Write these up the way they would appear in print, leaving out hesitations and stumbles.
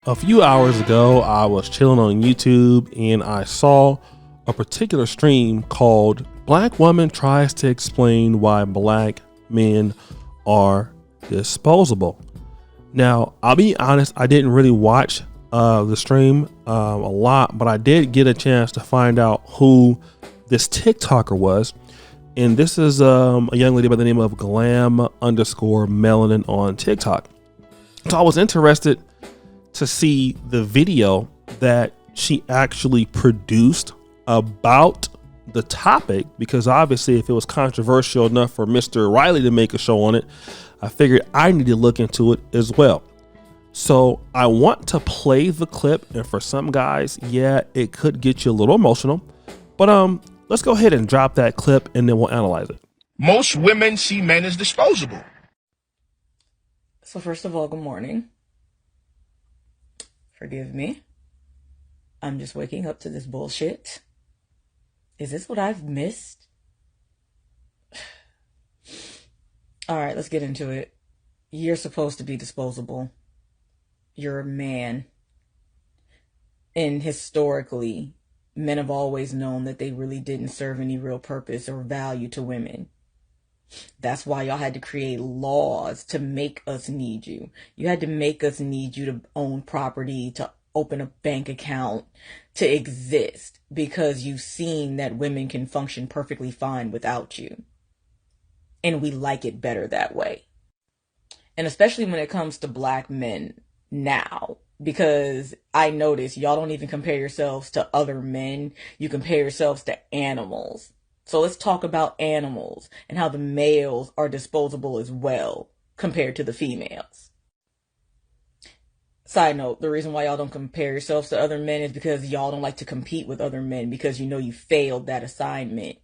A few hours ago, I was chilling on YouTube and I saw a particular stream called Black Woman Tries to Explain Why Black Men Are Disposable. Now, I'll be honest, I didn't really watch the stream a lot, but I did get a chance to find out who this TikToker was. And this is a young lady by the name of glam_melanin on TikTok. So I was interested to see the video that she actually produced about the topic, because obviously if it was controversial enough for Mr. Riley to make a show on it, I figured I need to look into it as well. So I want to play the clip, and for some guys, yeah, it could get you a little emotional, but let's go ahead and drop that clip and then we'll analyze it. Most women see men as disposable. So first of all, good morning. Forgive me. I'm just waking up to this bullshit. Is this what I've missed? All right, let's get into it. You're supposed to be disposable. You're a man. And historically, men have always known that they really didn't serve any real purpose or value to women. That's why y'all had to create laws to make us need you. You had to make us need you to own property, to open a bank account, to exist, because you've seen that women can function perfectly fine without you. And we like it better that way. And especially when it comes to black men now, because I notice y'all don't even compare yourselves to other men. You compare yourselves to animals. So let's talk about animals and how the males are disposable as well compared to the females. Side note, the reason why y'all don't compare yourselves to other men is because y'all don't like to compete with other men, because you know you failed that assignment.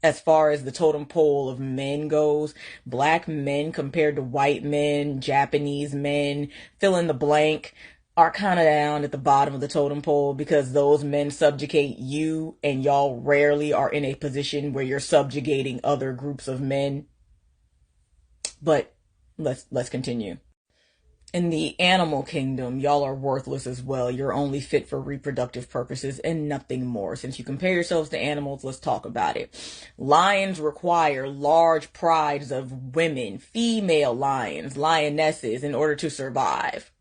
As far as the totem pole of men goes, black men compared to white men, Japanese men, fill in the blank, are kind of down at the bottom of the totem pole, because those men subjugate you and y'all rarely are in a position where you're subjugating other groups of men. But let's continue. In the animal kingdom, y'all are worthless as well. You're only fit for reproductive purposes and nothing more. Since you compare yourselves to animals, let's talk about it. Lions require large prides of women, female lions, lionesses, in order to survive.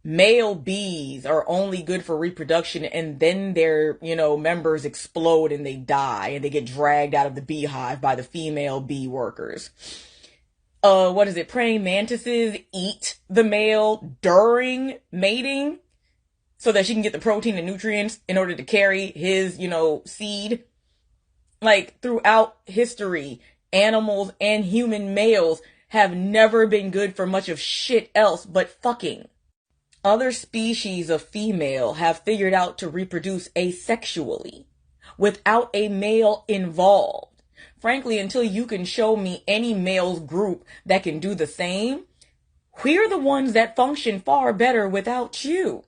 Male bees are only good for reproduction, and then their, members explode and they die and they get dragged out of the beehive by the female bee workers. Praying mantises eat the male during mating so that she can get the protein and nutrients in order to carry his, seed. Like, throughout history, animals and human males have never been good for much of shit else but fucking. Other species of female have figured out to reproduce asexually, without a male involved. Frankly, until you can show me any males group that can do the same, we're the ones that function far better without you.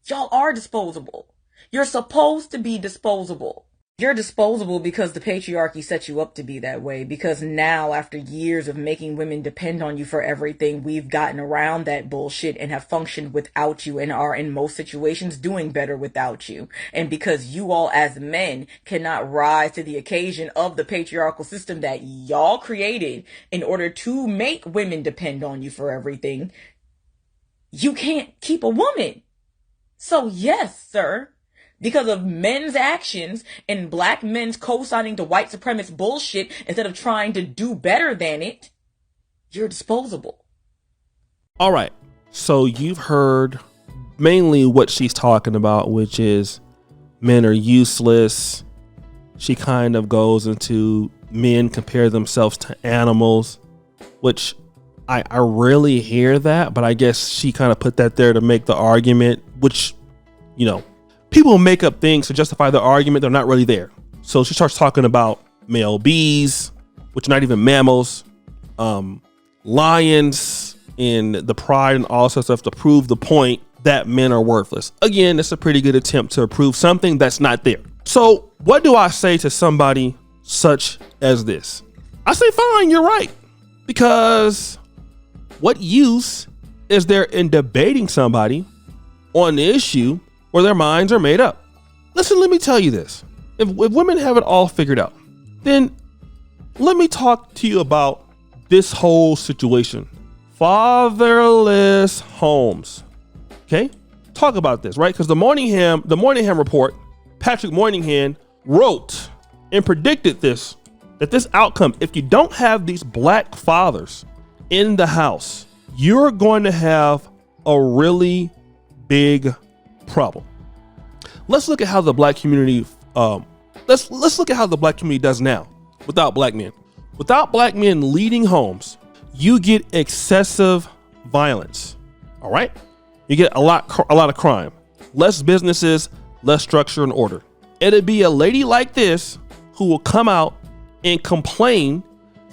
Y'all are disposable. You're supposed to be disposable. You're disposable because the patriarchy set you up to be that way, because now, after years of making women depend on you for everything, we've gotten around that bullshit and have functioned without you and are in most situations doing better without you. And because you all as men cannot rise to the occasion of the patriarchal system that y'all created in order to make women depend on you for everything, you can't keep a woman. So yes, sir. Because of men's actions and black men's co-signing to white supremacist bullshit instead of trying to do better than it, you're disposable. All right. So you've heard mainly what she's talking about, which is men are useless. She kind of goes into men compare themselves to animals, which I rarely hear that, but I guess she kind of put that there to make the argument, which, people make up things to justify the argument. They're not really there. So she starts talking about male bees, which are not even mammals, lions, and the pride and all sorts of stuff to prove the point that men are worthless. Again, it's a pretty good attempt to prove something that's not there. So what do I say to somebody such as this? I say, fine, you're right. Because what use is there in debating somebody on the issue where their minds are made up. Listen, let me tell you this. If women have it all figured out, then let me talk to you about this whole situation. Fatherless homes. Okay? Talk about this, right? Because the Moynihan report, Patrick Moynihan wrote and predicted this, that this outcome, if you don't have these black fathers in the house, you're going to have a really big problem. Let's look at how the black community, let's look at how the black community does now without black men. Without black men leading homes, you get excessive violence. All right? You get a lot of crime, less businesses, less structure and order. It'd be a lady like this who will come out and complain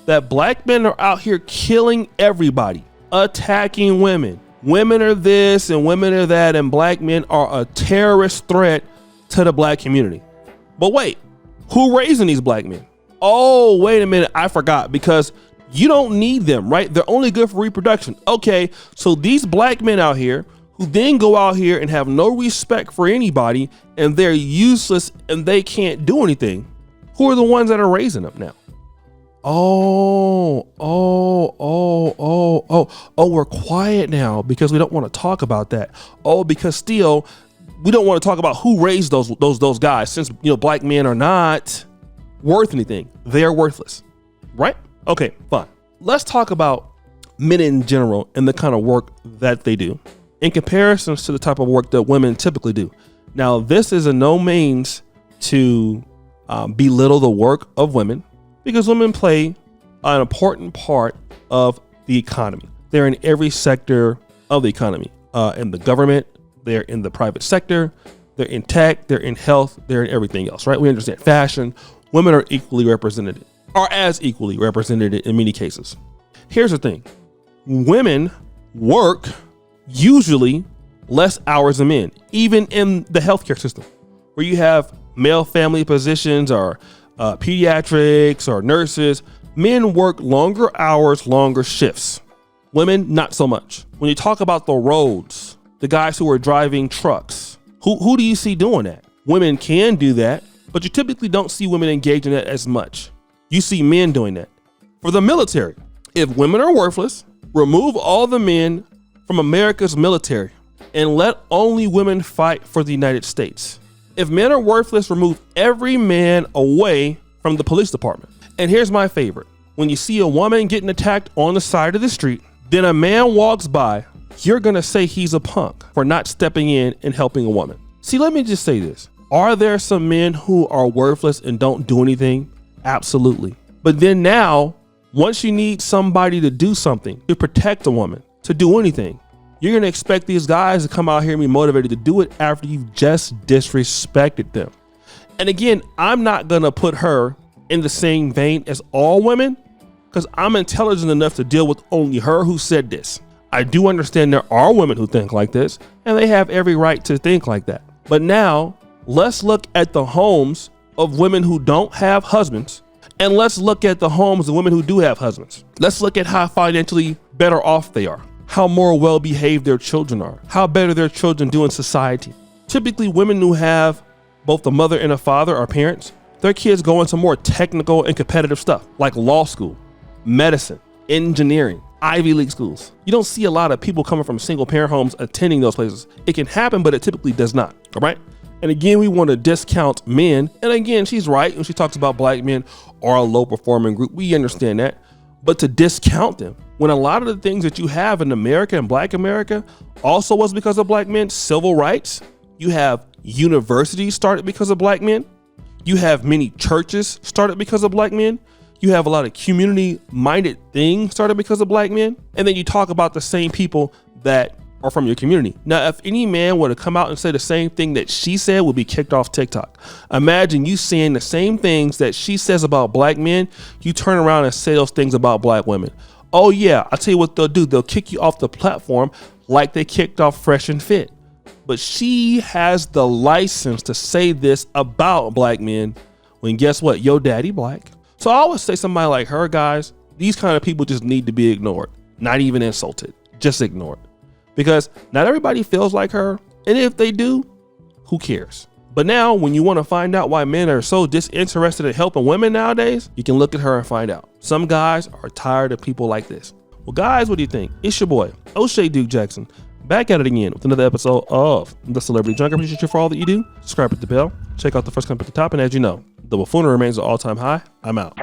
that black men are out here killing everybody, attacking women. Women are this and women are that, and black men are a terrorist threat to the black community. But wait, who raising these black men? Oh, wait a minute, I forgot, because you don't need them, right? They're only good for reproduction. Okay, so these black men out here who then go out here and have no respect for anybody and they're useless and they can't do anything. Who are the ones that are raising them now? Oh, we're quiet now because we don't want to talk about that. Oh, because still we don't want to talk about who raised those guys, since black men are not worth anything. They're worthless. Right? Okay, fine. Let's talk about men in general and the kind of work that they do in comparison to the type of work that women typically do. Now, this is in no means to belittle the work of women, because women play an important part of the economy. They're in every sector of the economy, in the government, they're in the private sector, they're in tech, they're in health, they're in everything else, right? We understand fashion. Women are equally represented, are as equally represented in many cases. Here's the thing. Women work usually less hours than men, even in the healthcare system, where you have male family physicians or pediatrics or nurses. Men work longer hours, longer shifts. Women, not so much. When you talk about the roads, the guys who are driving trucks, who do you see doing that? Women can do that, but you typically don't see women engage in that as much. You see men doing that. For the military, if women are worthless, remove all the men from America's military and let only women fight for the United States. If men are worthless, remove every man away from the police department. And here's my favorite. When you see a woman getting attacked on the side of the street, then a man walks by, you're gonna say he's a punk for not stepping in and helping a woman. See, let me just say this. Are there some men who are worthless and don't do anything? Absolutely. But then now, once you need somebody to do something, to protect a woman, to do anything, you're going to expect these guys to come out here and be motivated to do it after you've just disrespected them. And again, I'm not going to put her in the same vein as all women, because I'm intelligent enough to deal with only her who said this. I do understand there are women who think like this, and they have every right to think like that. But now, let's look at the homes of women who don't have husbands, and let's look at the homes of women who do have husbands. Let's look at how financially better off they are, how more well-behaved their children are, how better their children do in society. Typically, women who have both a mother and a father are parents, their kids go into more technical and competitive stuff like law school, medicine, engineering, Ivy League schools. You don't see a lot of people coming from single parent homes attending those places. It can happen, but it typically does not, all right? And again, we want to discount men. And again, she's right when she talks about black men are a low performing group. We understand that. But to discount them when a lot of the things that you have in America and black America also was because of black men. Civil rights. You have universities started because of black men. You have many churches started because of black men. You have a lot of community minded things started because of black men. And then you talk about the same people that are from your community. Now, if any man were to come out and say the same thing that she said, would be kicked off TikTok. Imagine you saying the same things that she says about black men, you turn around and say those things about black women. Oh yeah, I'll tell you what they'll do. They'll kick you off the platform like they kicked off Fresh and Fit. But she has the license to say this about black men when guess what? Your daddy black. So I always say somebody like her, guys, these kind of people just need to be ignored, not even insulted, just ignored. Because not everybody feels like her, And if they do, who cares? But now, when you want to find out why men are so disinterested in helping women nowadays, you can look at her and find out. Some guys are tired of people like this. Well, guys, what do you think? It's your boy, O'Shea Duke Jackson, back at it again with another episode of The Celebrity Junkie. I appreciate you for all that you do. Subscribe, hit the bell, check out the first comment at the top, and as you know, the buffoonery remains an all-time high. I'm out.